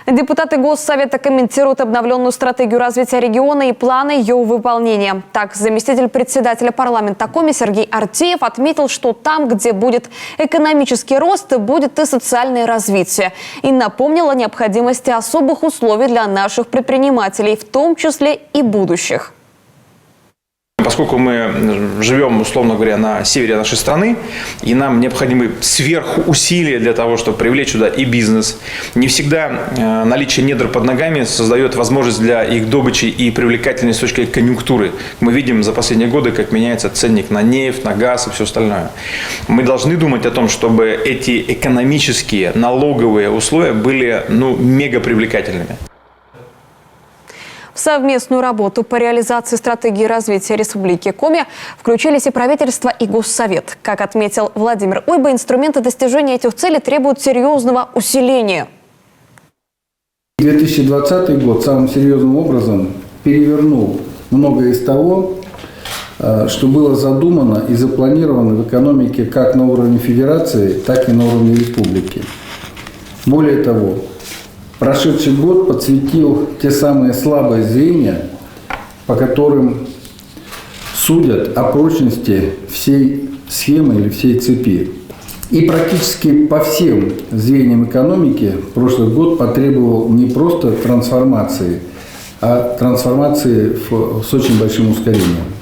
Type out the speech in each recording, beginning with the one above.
Депутаты Госсовета комментируют обновленную стратегию развития региона и планы ее выполнения. Так, заместитель председателя парламента Коми Сергей Артеев отметил, что там, где будет экономический рост, будет и социальное развитие. И напомнил о необходимости особых условий для наших предпринимателей, в том числе и будущих. Поскольку мы живем, условно говоря, на севере нашей страны, и нам необходимы сверхусилия для того, чтобы привлечь сюда и бизнес, не всегда наличие недр под ногами создает возможность для их добычи и привлекательной с точки зрения конъюнктуры. Мы видим за последние годы, как меняется ценник на нефть, на газ и все остальное. Мы должны думать о том, чтобы эти экономические, налоговые условия были мега привлекательными. В совместную работу по реализации стратегии развития Республики Коми включились и правительство, и Госсовет. Как отметил Владимир Уйба, инструменты достижения этих целей требуют серьезного усиления. 2020 год самым серьезным образом перевернул многое из того, что было задумано и запланировано в экономике как на уровне федерации, так и на уровне республики. Более того, прошедший год подсветил те самые слабые звенья, по которым судят о прочности всей схемы или всей цепи. И практически по всем звеньям экономики прошлый год потребовал не просто трансформации, а трансформации с очень большим ускорением.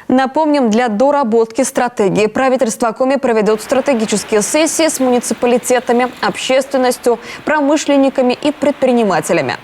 Напомним, для доработки стратегии правительство Коми проведет стратегические сессии с муниципалитетами, общественностью, промышленниками и предпринимателями.